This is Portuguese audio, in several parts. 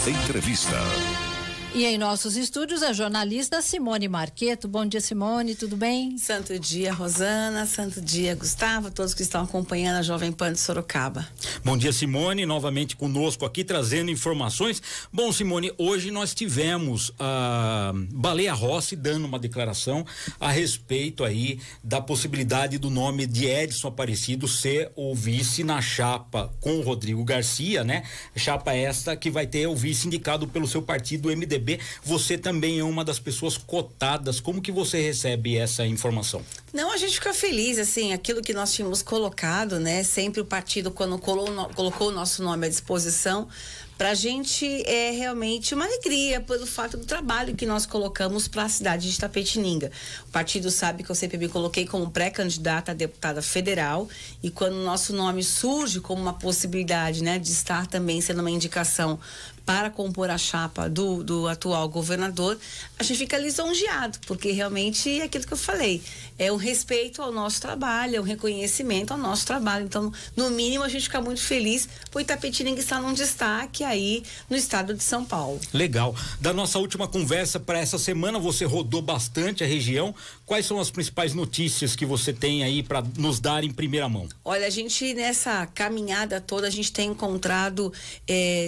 Entrevista. E em nossos estúdios a jornalista Simone Marqueto. Bom dia, Simone, tudo bem? Santo dia, Rosana, santo dia, Gustavo, todos que estão acompanhando a Jovem Pan de Sorocaba. Bom dia, Simone, novamente conosco aqui trazendo informações. Bom, Simone, hoje nós tivemos a Baleia Rossi dando uma declaração a respeito aí da possibilidade do nome de Edson Aparecido ser o vice na chapa com o Rodrigo Garcia, né? Chapa esta que vai ter o vice indicado pelo seu partido, o MDB. Você também é uma das pessoas cotadas. Como que você recebe essa informação? Não, a gente fica feliz, assim, aquilo que nós tínhamos colocado, né? Sempre o partido, quando colocou o nosso nome à disposição, pra gente é realmente uma alegria pelo fato do trabalho que nós colocamos para a cidade de Itapetininga. O partido sabe que eu sempre me coloquei como pré-candidata a deputada federal, e quando o nosso nome surge como uma possibilidade, né, de estar também sendo uma indicação para compor a chapa do atual governador, a gente fica lisonjeado, porque realmente é aquilo que eu falei, é um respeito ao nosso trabalho, é um reconhecimento ao nosso trabalho. Então, no mínimo, a gente fica muito feliz por Itapetininga estar num destaque aí no estado de São Paulo. Legal. Da nossa última conversa para essa semana, você rodou bastante a região. Quais são as principais notícias que você tem aí para nos dar em primeira mão? Olha, a gente nessa caminhada toda, a gente tem encontrado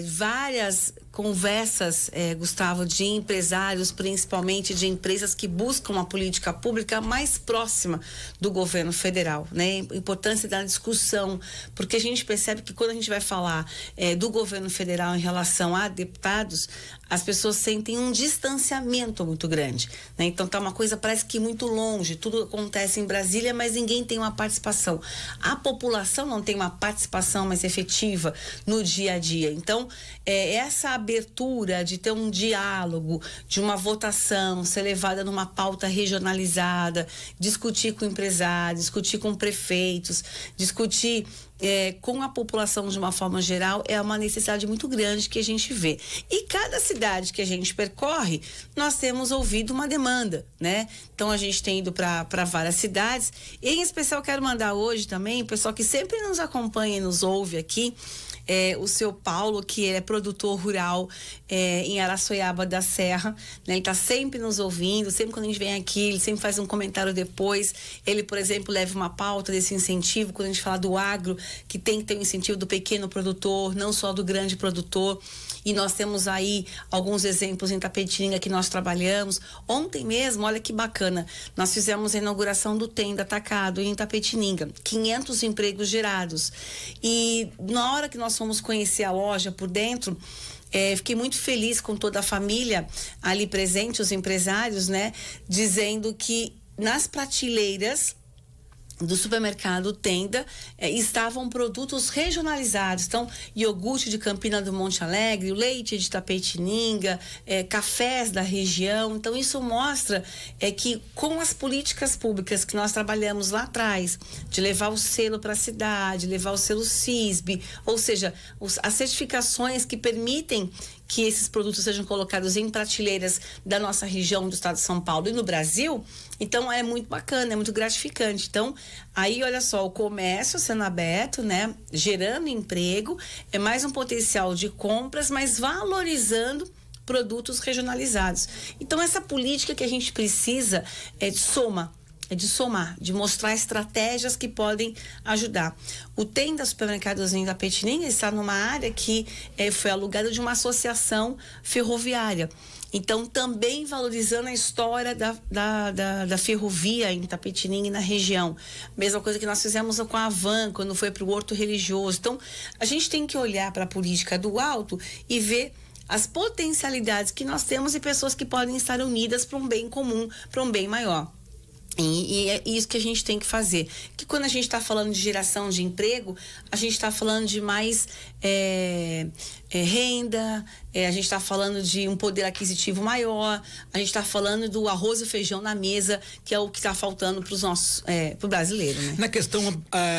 várias conversas, Gustavo, de empresários, principalmente de empresas que buscam uma política pública mais próxima do governo federal, né? A importância da discussão, porque a gente percebe que quando a gente vai falar do governo federal em relação a deputados, as pessoas sentem um distanciamento muito grande, né? Então tá uma coisa, parece que muito longe, tudo acontece em Brasília, mas ninguém tem uma participação. A população não tem uma participação mais efetiva no dia a dia. Então, essa abertura de ter um diálogo, de uma votação ser levada numa pauta regionalizada, discutir com empresários, discutir com prefeitos, discutir com a população de uma forma geral, é uma necessidade muito grande que a gente vê. E cada cidade que a gente percorre, nós temos ouvido uma demanda, né? Então a gente tem ido para várias cidades, e em especial quero mandar hoje também o pessoal que sempre nos acompanha e nos ouve aqui, o seu Paulo, que ele é produtor rural em Araçoiaba da Serra, né? Ele está sempre nos ouvindo, sempre quando a gente vem aqui, ele sempre faz um comentário depois. Ele, por exemplo, leva uma pauta desse incentivo, quando a gente fala do agro, que tem que ter o incentivo do pequeno produtor, não só do grande produtor. E nós temos aí alguns exemplos em Itapetininga que nós trabalhamos. Ontem mesmo, olha que bacana, nós fizemos a inauguração do Tenda Atacado em Itapetininga, 500 empregos gerados. E na hora que nós fomos conhecer a loja por dentro, fiquei muito feliz com toda a família ali presente, os empresários, né, dizendo que nas prateleiras do supermercado Tenda estavam produtos regionalizados. Então, iogurte de Campina do Monte Alegre, o leite de Itapetininga, cafés da região. Então, isso mostra que com as políticas públicas que nós trabalhamos lá atrás, de levar o selo para a cidade, levar o selo CISB, ou seja, as certificações que permitem que esses produtos sejam colocados em prateleiras da nossa região, do estado de São Paulo e no Brasil. Então é muito bacana, é muito gratificante. Então, aí olha só, o comércio sendo aberto, né, gerando emprego, é mais um potencial de compras, mas valorizando produtos regionalizados. Então essa política que a gente precisa de somar, de mostrar estratégias que podem ajudar. O Tenda Supermercados em Itapetininga está numa área que foi alugada de uma associação ferroviária. Então, também valorizando a história da ferrovia em Itapetininga e na região. Mesma coisa que nós fizemos com a Van, quando foi para o Horto Religioso. Então, a gente tem que olhar para a política do alto e ver as potencialidades que nós temos e pessoas que podem estar unidas para um bem comum, para um bem maior. E é isso que a gente tem que fazer. Que quando a gente está falando de geração de emprego, a gente está falando de mais renda, a gente está falando de um poder aquisitivo maior, a gente está falando do arroz e feijão na mesa, que é o que está faltando para os nossos, pro brasileiro, né? Na questão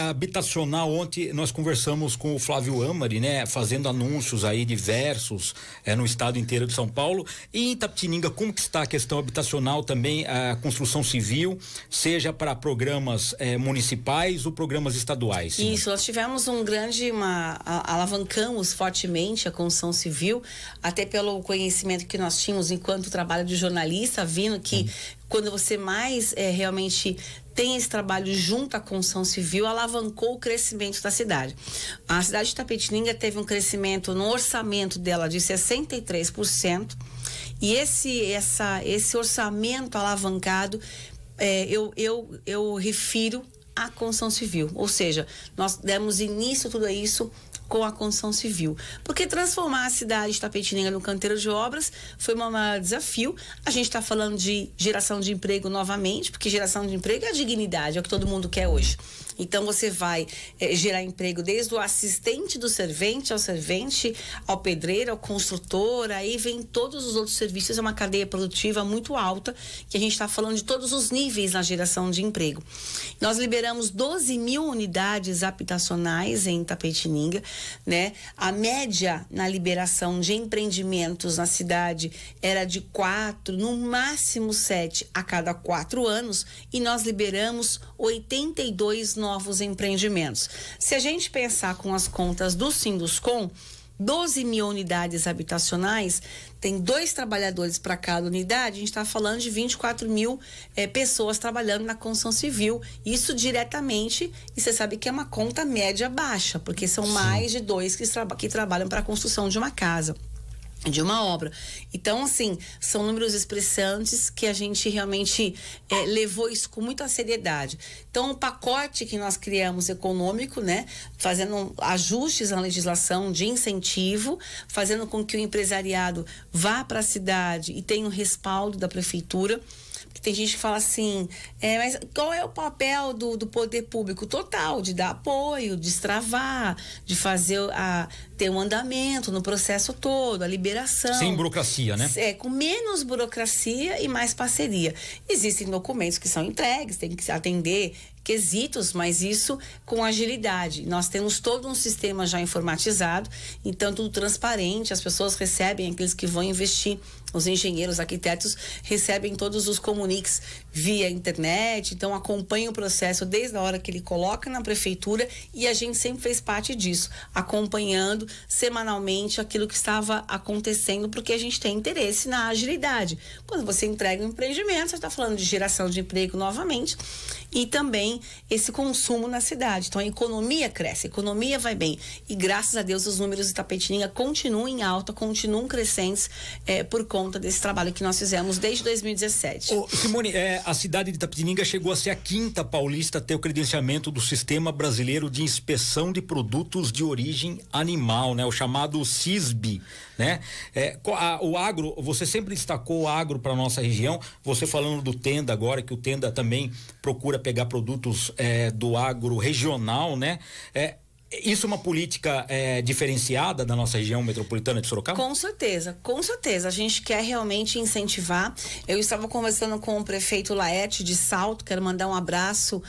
habitacional, ontem nós conversamos com o Flávio Amari, né? Fazendo anúncios aí diversos no estado inteiro de São Paulo. E em Itapetininga, como que está a questão habitacional também, a construção civil? seja para programas municipais ou programas estaduais? Simone? Isso, nós tivemos alavancamos fortemente a construção civil, até pelo conhecimento que nós tínhamos enquanto trabalho de jornalista, vindo que quando você mais realmente tem esse trabalho junto à construção civil, alavancou o crescimento da cidade. A cidade de Itapetininga teve um crescimento no orçamento dela de 63%, e esse orçamento alavancado, eu refiro à construção civil, ou seja, nós demos início a tudo isso com a construção civil. Porque transformar a cidade de Itapetininga no canteiro de obras foi um maior desafio. A gente está falando de geração de emprego novamente, porque geração de emprego é a dignidade, é o que todo mundo quer hoje. Então, você vai gerar emprego desde o assistente do servente, ao pedreiro, ao construtor, aí vem todos os outros serviços, é uma cadeia produtiva muito alta, que a gente está falando de todos os níveis na geração de emprego. Nós liberamos 12 mil unidades habitacionais em Itapetininga, né? A média na liberação de empreendimentos na cidade era de 4, no máximo 7 a cada 4 anos, e nós liberamos 82 novos empreendimentos. Se a gente pensar com as contas do Sinduscom, 12 mil unidades habitacionais, tem 2 trabalhadores para cada unidade, a gente está falando de 24 mil pessoas trabalhando na construção civil. Isso diretamente, e você sabe que é uma conta média baixa, porque são mais de 2 que trabalham para a construção de uma casa, de uma obra. Então, assim, são números expressantes que a gente realmente levou isso com muita seriedade. Então, o pacote que nós criamos econômico, né, fazendo ajustes na legislação de incentivo, fazendo com que o empresariado vá para a cidade e tenha um respaldo da prefeitura. Tem gente que fala assim, mas qual é o papel do poder público? Total, de dar apoio, destravar, de fazer ter um andamento no processo todo, a liberação. Sem burocracia, né? Com menos burocracia e mais parceria. Existem documentos que são entregues, tem que atender quesitos, mas isso com agilidade. Nós temos todo um sistema já informatizado, então tudo transparente, as pessoas recebem, aqueles que vão investir, os engenheiros, arquitetos, recebem todos os comuniques via internet, então acompanha o processo desde a hora que ele coloca na prefeitura, e a gente sempre fez parte disso, acompanhando semanalmente aquilo que estava acontecendo, porque a gente tem interesse na agilidade. Quando você entrega um empreendimento, você está falando de geração de emprego novamente, e também esse consumo na cidade. Então a economia cresce, a economia vai bem, e graças a Deus os números de Itapetininga continuam em alta, continuam crescentes por conta desse trabalho que nós fizemos desde 2017. Simone, a cidade de Itapetininga chegou a ser a 5ª paulista a ter o credenciamento do Sistema Brasileiro de Inspeção de Produtos de Origem Animal, né? O chamado SISB, né? O agro, você sempre destacou o agro para nossa região, você falando do Tenda agora, que o Tenda também procura pegar produtos do agro regional, né? Isso é uma política diferenciada da nossa região metropolitana de Sorocaba? Com certeza, com certeza. A gente quer realmente incentivar. Eu estava conversando com o prefeito Laerte de Salto, quero mandar um abraço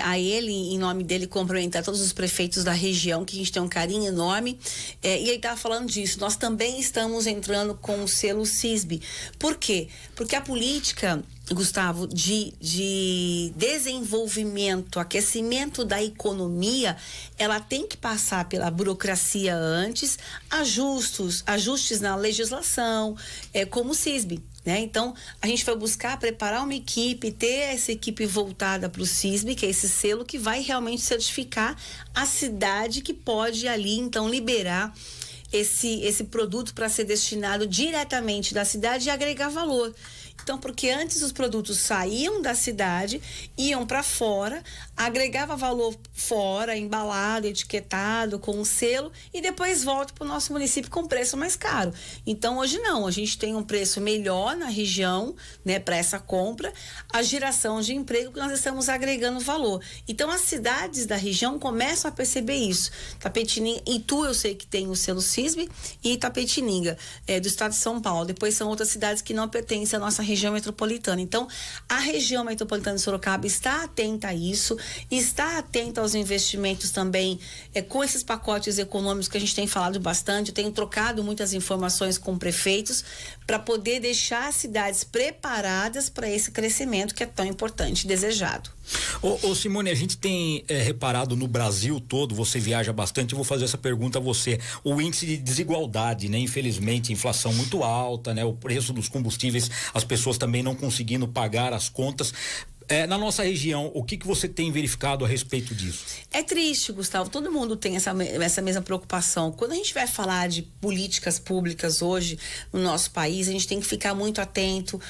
a ele, em nome dele, cumprimentar todos os prefeitos da região, que a gente tem um carinho enorme. E ele estava falando disso. Nós também estamos entrando com o selo SISB. Por quê? Porque a política, Gustavo, de desenvolvimento, aquecimento da economia, ela tem que passar pela burocracia antes, ajustes na legislação, como o SISB, né? Então, a gente vai buscar preparar uma equipe, ter essa equipe voltada para o SISB, que é esse selo que vai realmente certificar a cidade, que pode ali, então, liberar esse produto para ser destinado diretamente da cidade e agregar valor. Então, porque antes os produtos saíam da cidade, iam para fora, agregava valor fora, embalado, etiquetado, com um selo, e depois volta para o nosso município com preço mais caro. Então, hoje não, a gente tem um preço melhor na região, né, para essa compra, a geração de emprego que nós estamos agregando valor. Então, as cidades da região começam a perceber isso. Itapetininga, Itu, eu sei que tem o selo SISB, e Itapetininga, do estado de São Paulo. Depois são outras cidades que não pertencem à nossa região metropolitana. Então, a região metropolitana de Sorocaba está atenta a isso, está atenta aos investimentos também, com esses pacotes econômicos que a gente tem falado bastante. Eu tenho trocado muitas informações com prefeitos para poder deixar as cidades preparadas para esse crescimento que é tão importante e desejado. Ô Simone, a gente tem reparado no Brasil todo, você viaja bastante, eu vou fazer essa pergunta a você, o índice de desigualdade, né? Infelizmente, inflação muito alta, né? O preço dos combustíveis, as pessoas também não conseguindo pagar as contas. Na nossa região, o que você tem verificado a respeito disso? É triste, Gustavo. Todo mundo tem essa mesma preocupação. Quando a gente vai falar de políticas públicas hoje no nosso país, a gente tem que ficar muito atento,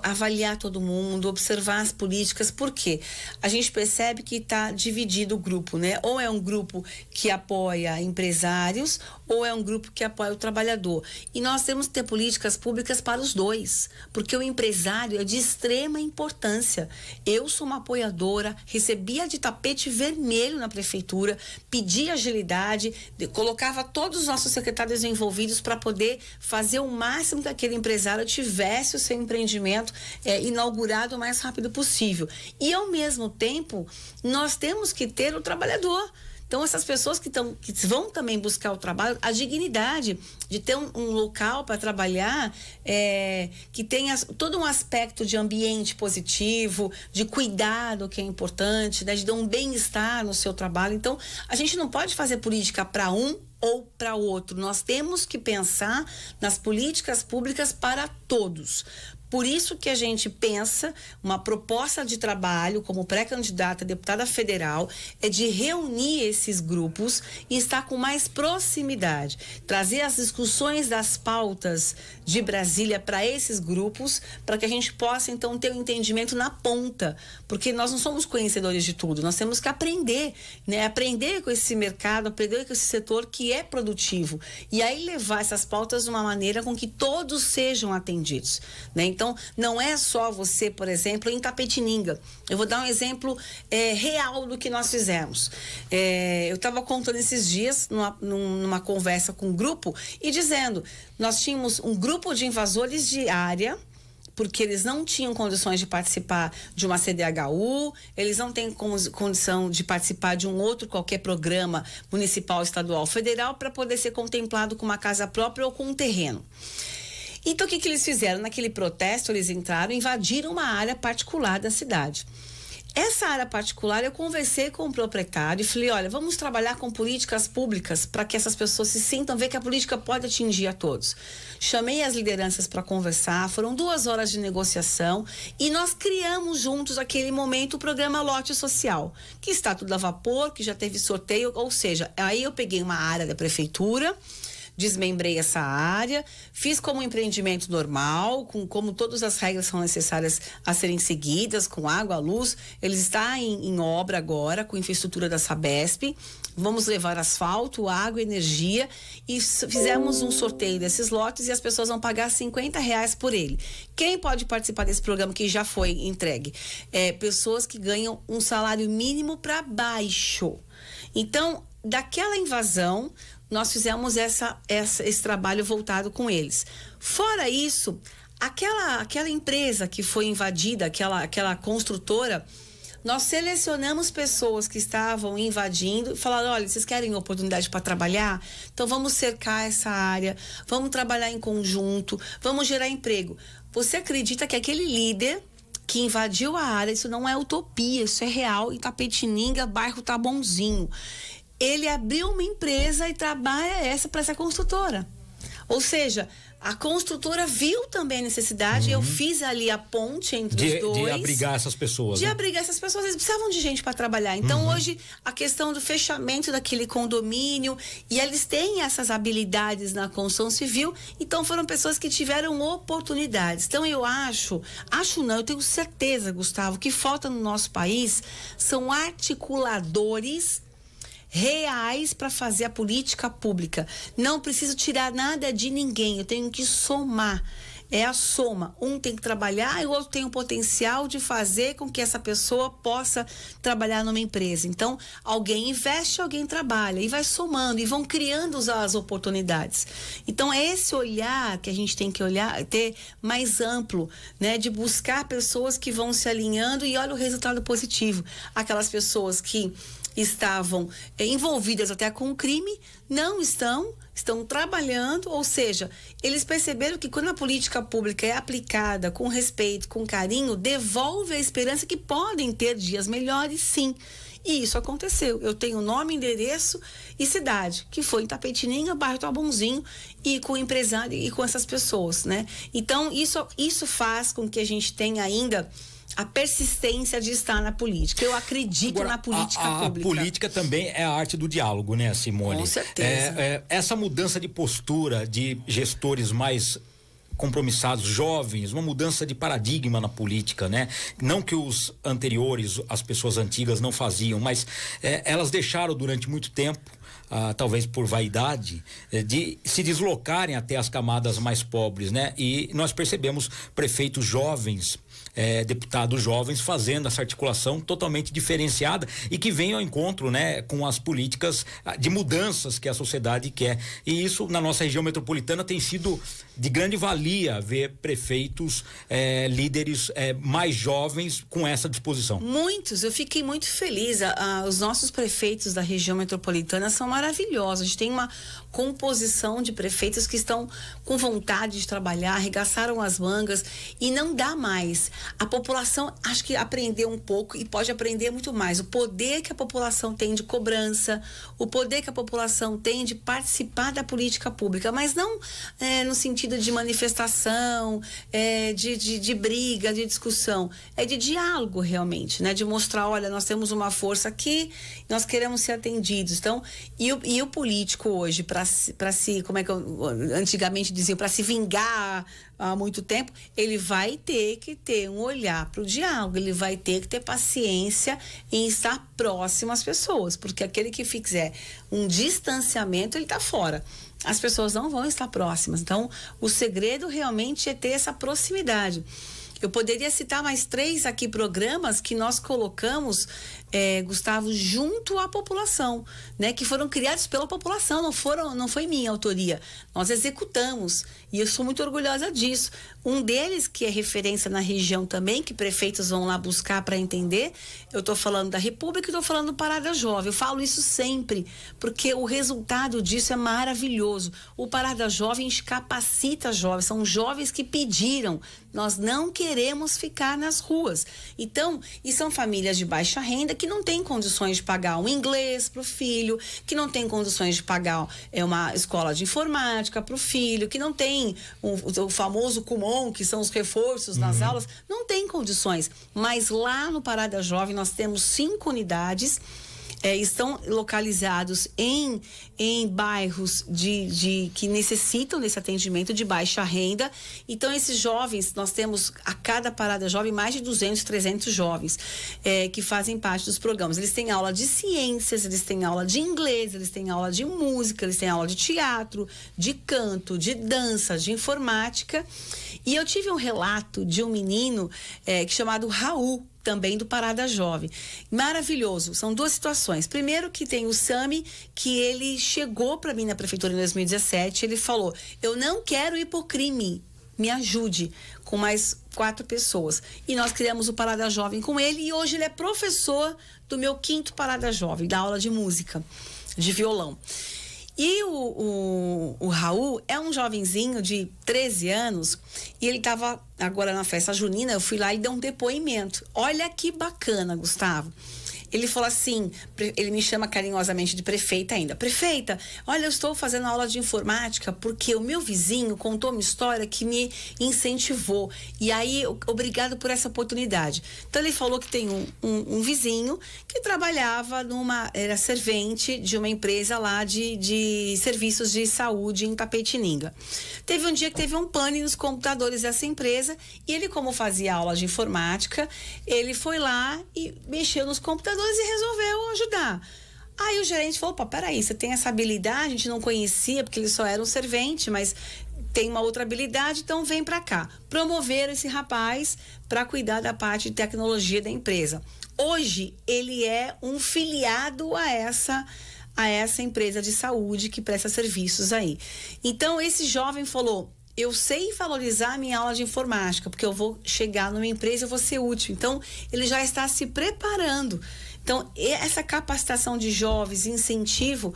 avaliar todo mundo, observar as políticas. Por quê? A gente percebe que está dividido o grupo, né? Ou é um grupo que apoia empresários, ou é um grupo que apoia o trabalhador. E nós temos que ter políticas públicas para os dois, porque o empresário é de extrema importância. Eu sou uma apoiadora, recebia de tapete vermelho na prefeitura, pedia agilidade, colocava todos os nossos secretários envolvidos para poder fazer o máximo que aquele empresário tivesse o seu empreendimento inaugurado o mais rápido possível. E, ao mesmo tempo, nós temos que ter o trabalhador. Então, essas pessoas que vão também buscar o trabalho, a dignidade de ter um local para trabalhar que tenha todo um aspecto de ambiente positivo, de cuidado, que é importante, né, de dar um bem-estar no seu trabalho. Então, a gente não pode fazer política para um ou para outro. Nós temos que pensar nas políticas públicas para todos. Por isso que a gente pensa, uma proposta de trabalho como pré-candidata a deputada federal é de reunir esses grupos e estar com mais proximidade, trazer as discussões das pautas de Brasília para esses grupos, para que a gente possa então ter um entendimento na ponta, porque nós não somos conhecedores de tudo, nós temos que aprender, né? Aprender com esse mercado, aprender com esse setor que é produtivo e aí levar essas pautas de uma maneira com que todos sejam atendidos, né? Então, não é só você, por exemplo, em Tapetininga. Eu vou dar um exemplo real do que nós fizemos. Eu estava contando esses dias, numa conversa com um grupo, e dizendo, nós tínhamos um grupo de invasores de área, porque eles não tinham condições de participar de uma CDHU, eles não têm condição de participar de um outro qualquer programa municipal, estadual, federal, para poder ser contemplado com uma casa própria ou com um terreno. Então, o que eles fizeram? Naquele protesto, eles entraram, invadiram uma área particular da cidade. Essa área particular, eu conversei com o proprietário e falei, olha, vamos trabalhar com políticas públicas para que essas pessoas se sintam, ver que a política pode atingir a todos. Chamei as lideranças para conversar, foram 2 horas de negociação e nós criamos juntos, naquele momento, o programa Lote Social, que está tudo a vapor, que já teve sorteio, ou seja, aí eu peguei uma área da prefeitura, desmembrei essa área, fiz como um empreendimento normal, como todas as regras são necessárias a serem seguidas, com água, luz. Ele está em obra agora, com infraestrutura da Sabesp. Vamos levar asfalto, água, energia e fizemos um sorteio desses lotes e as pessoas vão pagar R$50 por ele. Quem pode participar desse programa que já foi entregue? Pessoas que ganham um salário mínimo para baixo. Então, daquela invasão, nós fizemos esse trabalho voltado com eles. Fora isso, aquela empresa que foi invadida, aquela construtora, nós selecionamos pessoas que estavam invadindo e falaram, olha, vocês querem oportunidade para trabalhar? Então vamos cercar essa área, vamos trabalhar em conjunto, vamos gerar emprego. Você acredita que aquele líder que invadiu a área, isso não é utopia, isso é real, em Tapetininga, bairro Tabozinho. Ele abriu uma empresa e trabalha para essa construtora. Ou seja, a construtora viu também a necessidade, eu fiz ali a ponte entre os dois. De abrigar essas pessoas. De abrigar essas pessoas, eles precisavam de gente para trabalhar. Então, hoje, a questão do fechamento daquele condomínio, e eles têm essas habilidades na construção civil, então foram pessoas que tiveram oportunidades. Então, eu eu tenho certeza, Gustavo, que falta no nosso país são articuladores reais para fazer a política pública. Não preciso tirar nada de ninguém, eu tenho que somar. É a soma. Um tem que trabalhar e o outro tem o potencial de fazer com que essa pessoa possa trabalhar numa empresa. Então, alguém investe, alguém trabalha e vai somando e vão criando as oportunidades. Então, é esse olhar que a gente tem que olhar, ter mais amplo, né? De buscar pessoas que vão se alinhando e olha o resultado positivo. Aquelas pessoas que estavam envolvidas até com o crime, não estão trabalhando, ou seja, eles perceberam que quando a política pública é aplicada com respeito, com carinho, devolve a esperança que podem ter dias melhores, sim. E isso aconteceu. Eu tenho nome, endereço e cidade, que foi em Tapetininga, bairro Tabozinho, e com o empresário e com essas pessoas, né? Então, isso faz com que a gente tenha ainda a persistência de estar na política. Eu acredito agora, na política pública. A política também é a arte do diálogo, né, Simone? Com certeza. Essa mudança de postura de gestores mais compromissados, jovens, uma mudança de paradigma na política, né? Não que os anteriores, as pessoas antigas não faziam, mas elas deixaram durante muito tempo, talvez por vaidade, de se deslocarem até as camadas mais pobres, né? E nós percebemos prefeitos jovens, deputados jovens fazendo essa articulação totalmente diferenciada e que vem ao encontro, né, com as políticas de mudanças que a sociedade quer. E isso na nossa região metropolitana tem sido de grande valia ver prefeitos, líderes mais jovens com essa disposição. Muitos, eu fiquei muito feliz. Os nossos prefeitos da região metropolitana são maravilhosos. A gente tem uma composição de prefeitos que estão com vontade de trabalhar, arregaçaram as mangas e não dá mais. A população acho que aprendeu um pouco e pode aprender muito mais. O poder que a população tem de cobrança, o poder que a população tem de participar da política pública, mas não no sentido de manifestação, de briga, de discussão, de diálogo realmente, né? De mostrar, olha, nós temos uma força aqui, nós queremos ser atendidos. Então, e o político hoje, para se, como é que antigamente diziam, para se vingar há muito tempo, ele vai ter que ter um olhar para o diálogo, ele vai ter que ter paciência em estar próximo às pessoas, porque aquele que fizer um distanciamento, ele está fora. As pessoas não vão estar próximas. Então, o segredo realmente é ter essa proximidade. Eu poderia citar mais 3 aqui programas que nós colocamos, Gustavo, junto à população, né? Que foram criados pela população, não foi minha autoria. Nós executamos e eu sou muito orgulhosa disso. Um deles, que é referência na região também, que prefeitos vão lá buscar para entender, eu estou falando da República e estou falando do Parada Jovem. Eu falo isso sempre, porque o resultado disso é maravilhoso. O Parada Jovem capacita jovens, são jovens que pediram. Nós não queremos ficar nas ruas. Então, e são famílias de baixa renda que não têm condições de pagar um inglês para o filho, que não tem condições de pagar uma escola de informática para o filho, que não tem o famoso Kumon, que são os reforços nas aulas, não tem condições. Mas lá no Parada Jovem nós temos 5 unidades, estão localizados em bairros que necessitam desse atendimento de baixa renda. Então, esses jovens, nós temos a cada Parada Jovem mais de 200, 300 jovens que fazem parte dos programas. Eles têm aula de ciências, eles têm aula de inglês, eles têm aula de música, eles têm aula de teatro, de canto, de dança, de informática. E eu tive um relato de um menino chamado Raul, também do Parada Jovem. Maravilhoso. São 2 situações. Primeiro, que tem o Sami, que ele chegou para mim na prefeitura em 2017, ele falou: eu não quero ir por crime, me ajude, com mais 4 pessoas. E nós criamos o Parada Jovem com ele e hoje ele é professor do meu 5º Parada Jovem, da aula de música, de violão. E o Raul é um jovenzinho de 13 anos e ele estava agora na festa junina, eu fui lá e dei um depoimento. Olha que bacana, Gustavo. Ele falou assim, ele me chama carinhosamente de prefeita ainda. Prefeita, olha, eu estou fazendo aula de informática porque o meu vizinho contou uma história que me incentivou. E aí, obrigado por essa oportunidade. Então, ele falou que tem um vizinho que trabalhava era servente de uma empresa lá de serviços de saúde em Tapetininga. Teve um dia que teve um pane nos computadores dessa empresa e ele, como fazia aula de informática, ele foi lá e mexeu nos computadores e resolveu ajudar. Aí o gerente falou: pô, peraí, você tem essa habilidade, a gente não conhecia porque ele só era um servente, mas tem uma outra habilidade, então vem para cá. Promoveram esse rapaz para cuidar da parte de tecnologia da empresa. Hoje, ele é um filiado a essa empresa de saúde que presta serviços aí. Então, esse jovem falou: eu sei valorizar a minha aula de informática, porque eu vou chegar numa empresa e eu vou ser útil. Então, ele já está se preparando. Então, essa capacitação de jovens, incentivo,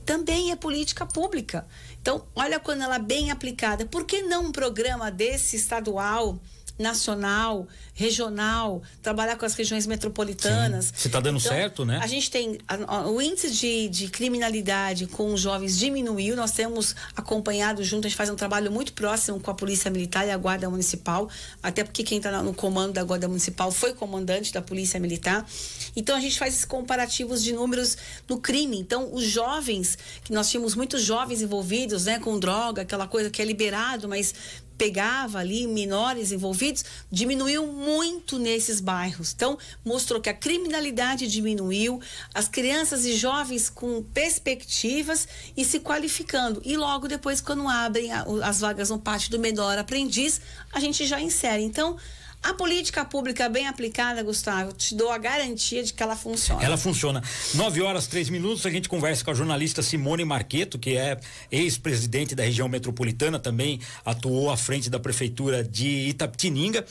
também é política pública. Então, olha quando ela é bem aplicada. Por que não um programa desse estadual, nacional, regional, trabalhar com as regiões metropolitanas? Se está dando certo, né? A gente tem o índice de criminalidade com os jovens diminuiu. Nós temos acompanhado junto, a gente faz um trabalho muito próximo com a Polícia Militar e a Guarda Municipal, até porque quem está no comando da Guarda Municipal foi comandante da Polícia Militar. Então a gente faz esses comparativos de números no crime. Então os jovens, que nós tínhamos muitos jovens envolvidos, né, com droga, aquela coisa que é liberado, mas pegava ali menores envolvidos, diminuiu muito nesses bairros. Então, mostrou que a criminalidade diminuiu, as crianças e jovens com perspectivas e se qualificando. E logo depois, quando abrem as vagas no pátio do menor aprendiz, a gente já insere. Então, a política pública bem aplicada, Gustavo, te dou a garantia de que ela funciona. Ela funciona. 9h03, a gente conversa com a jornalista Simone Marqueto, que é ex-presidente da região metropolitana, também atuou à frente da prefeitura de Itapetininga.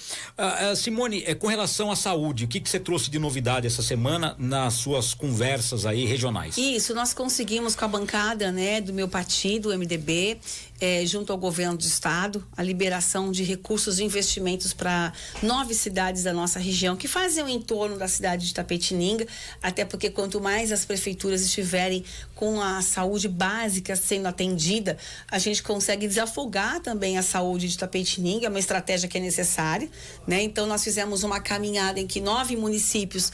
Simone, com relação à saúde, o que você trouxe de novidade essa semana nas suas conversas aí regionais? Isso, nós conseguimos com a bancada, né, do meu partido, o MDB, junto ao governo do estado, a liberação de recursos de investimentos para 9 cidades da nossa região, que fazem o entorno da cidade de Itapetininga, até porque quanto mais as prefeituras estiverem com a saúde básica sendo atendida, a gente consegue desafogar também a saúde de Itapetininga, é uma estratégia que é necessária, né? Então nós fizemos uma caminhada em que 9 municípios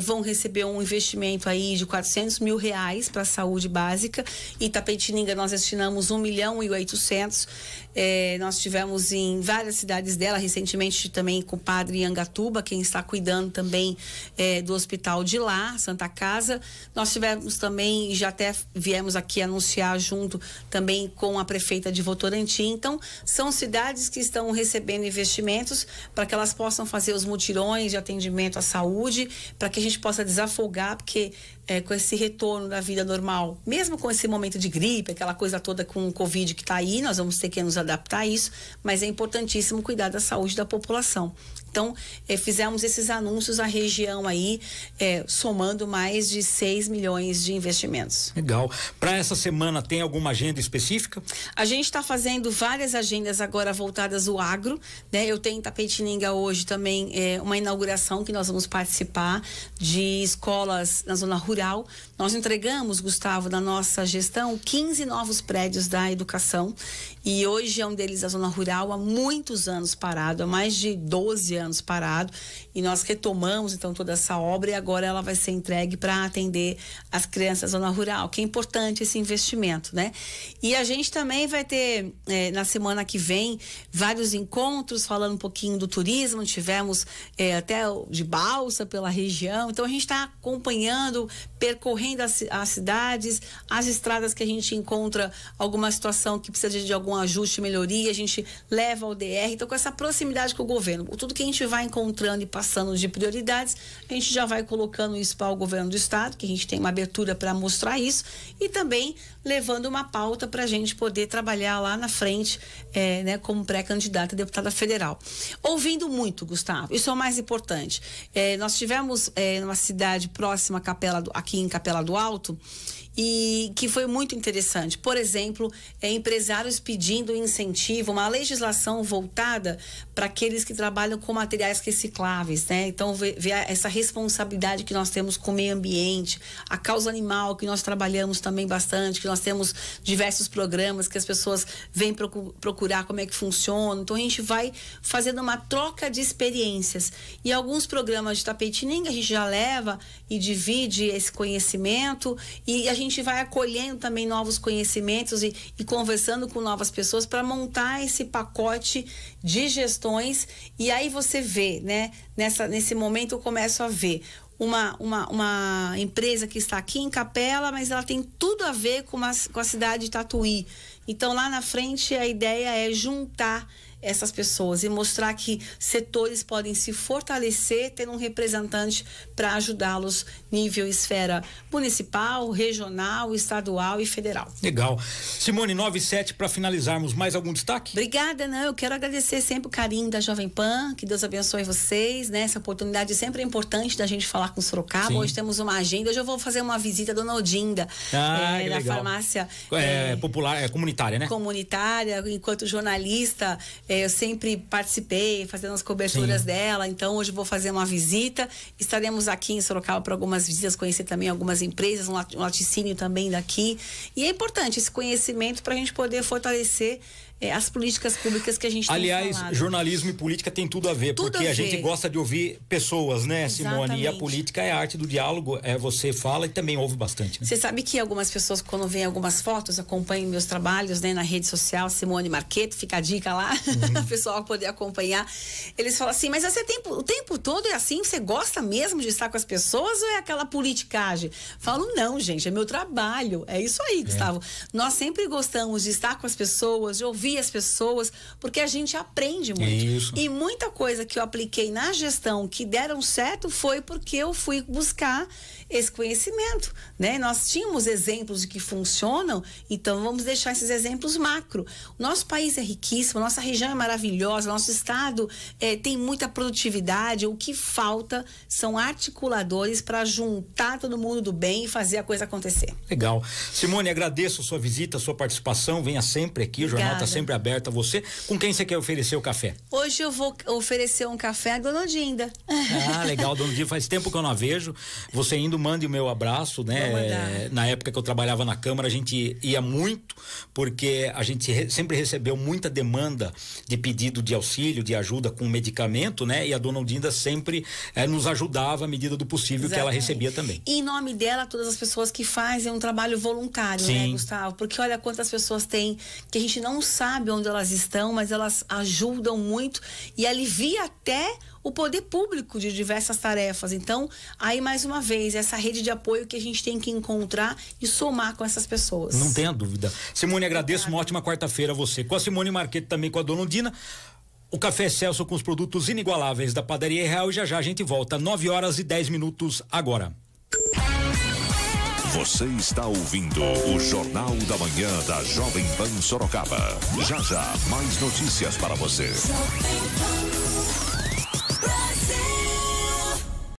vão receber um investimento aí de R$400 mil para a saúde básica. Itapetininga nós destinamos 1.800.000. Nós tivemos em várias cidades dela, recentemente também com o padre Angatuba, quem está cuidando também do hospital de lá, Santa Casa. Nós tivemos também, já até viemos aqui anunciar junto também com a prefeita de Votorantim. Então, são cidades que estão recebendo investimentos para que elas possam fazer os mutirões de atendimento à saúde, para que a gente possa desafogar, porque com esse retorno da vida normal, mesmo com esse momento de gripe, aquela coisa toda com o Covid que está aí, nós vamos ter que nos adaptar a isso, mas é importantíssimo cuidar da saúde da população. Então, fizemos esses anúncios à região aí, somando mais de 6 milhões de investimentos. Legal. Para essa semana, tem alguma agenda específica? A gente está fazendo várias agendas agora voltadas ao agro, né? Eu tenho em Itapetininga hoje também uma inauguração que nós vamos participar de escolas na zona rural. Nós entregamos, Gustavo, na nossa gestão, 15 novos prédios da educação, e hoje é um deles a zona rural, há muitos anos parado, há mais de 12 anos parado, e nós retomamos então toda essa obra, e agora ela vai ser entregue para atender as crianças da zona rural, que é importante esse investimento, né? E a gente também vai ter na semana que vem vários encontros falando um pouquinho do turismo. Tivemos até de balsa pela região, então a gente está acompanhando, percorrendo as cidades, as estradas que a gente encontra alguma situação que precisa de algum ajuste, melhoria, a gente leva ao DR. Então, com essa proximidade com o governo, tudo que a gente vai encontrando e passando de prioridades, a gente já vai colocando isso para o governo do estado, que a gente tem uma abertura para mostrar isso, e também levando uma pauta para a gente poder trabalhar lá na frente, né, como pré-candidata a deputada federal. Ouvindo muito, Gustavo, isso é o mais importante. Nós tivemos numa cidade próxima aqui em Capela do Alto, e que foi muito interessante. Por exemplo, empresários pedindo incentivo, uma legislação voltada para aqueles que trabalham com materiais recicláveis, né? Então, ver essa responsabilidade que nós temos com o meio ambiente, a causa animal, que nós trabalhamos também bastante, que nós temos diversos programas que as pessoas vêm procurar como é que funciona. Então, a gente vai fazendo uma troca de experiências. E alguns programas de Itapetininga a gente já leva e divide esse conhecimento, e a gente vai acolhendo também novos conhecimentos e conversando com novas pessoas para montar esse pacote de gestões. E aí você vê, né? Nesse momento eu começo a ver uma empresa que está aqui em Capela, mas ela tem tudo a ver com a cidade de Tatuí. Então, lá na frente, a ideia é juntar essas pessoas e mostrar que setores podem se fortalecer tendo um representante para ajudá-los nível esfera municipal, regional, estadual e federal. Legal. Simone, 9:07, para finalizarmos, mais algum destaque? Obrigada, eu quero agradecer sempre o carinho da Jovem Pan, que Deus abençoe vocês, né? Essa oportunidade sempre é importante da gente falar com Sorocaba. Sim. Hoje temos uma agenda, hoje eu vou fazer uma visita à Dona Odinda, na farmácia popular, comunitária, né? Comunitária, enquanto jornalista, eu sempre participei, fazendo as coberturas dela, então hoje vou fazer uma visita, estaremos aqui em Sorocaba para algumas visitas, conhecer também algumas empresas, um laticínio também daqui, e é importante esse conhecimento para a gente poder fortalecer as políticas públicas que a gente tem falado. Aliás, jornalismo e política tem tudo a ver, porque a gente gosta de ouvir pessoas, né, Simone? Exatamente. E a política é a arte do diálogo, você fala e também ouve bastante. Né? Você sabe que algumas pessoas, quando veem algumas fotos, acompanham meus trabalhos, né, na rede social, Simone Marqueto, fica a dica lá, o pessoal poder acompanhar. Eles falam assim, mas você o tempo todo é assim? Você gosta mesmo de estar com as pessoas ou é aquela politicagem? Falo, não, gente, é meu trabalho, é isso aí, Gustavo. Nós sempre gostamos de estar com as pessoas, de ouvir as pessoas, porque a gente aprende muito. Isso. E muita coisa que eu apliquei na gestão que deram certo foi porque eu fui buscar esse conhecimento, né? Nós tínhamos exemplos de que funcionam, então vamos deixar esses exemplos macro. O nosso país é riquíssimo, nossa região é maravilhosa, nosso estado tem muita produtividade, o que falta são articuladores para juntar todo mundo do bem e fazer a coisa acontecer. Legal. Simone, agradeço a sua visita, a sua participação, venha sempre aqui, o jornal está sempre aberto a você. Com quem você quer oferecer o café? Hoje eu vou oferecer um café à Dona Odinda. Ah, legal, Dona Odinda, faz tempo que eu não a vejo, você indo, mande o meu abraço, né? Na época que eu trabalhava na Câmara, a gente ia muito, porque a gente sempre recebeu muita demanda de pedido de auxílio, de ajuda com medicamento, né? E a Dona Odinda sempre nos ajudava à medida do possível. Exatamente. Que ela recebia também. E em nome dela, todas as pessoas que fazem um trabalho voluntário, né, Gustavo? Porque olha quantas pessoas tem que a gente não sabe onde elas estão, mas elas ajudam muito e alivia até o poder público de diversas tarefas. Então, aí mais uma vez, essa rede de apoio que a gente tem que encontrar e somar com essas pessoas. Não tenha dúvida. Simone, agradeço, uma ótima quarta-feira a você. Com a Simone Marqueto, também com a Dona Odina. O Café Celso com os produtos inigualáveis da Padaria Real, e já já a gente volta, 9h10 agora. Você está ouvindo o Jornal da Manhã da Jovem Pan Sorocaba. Já já, mais notícias para você.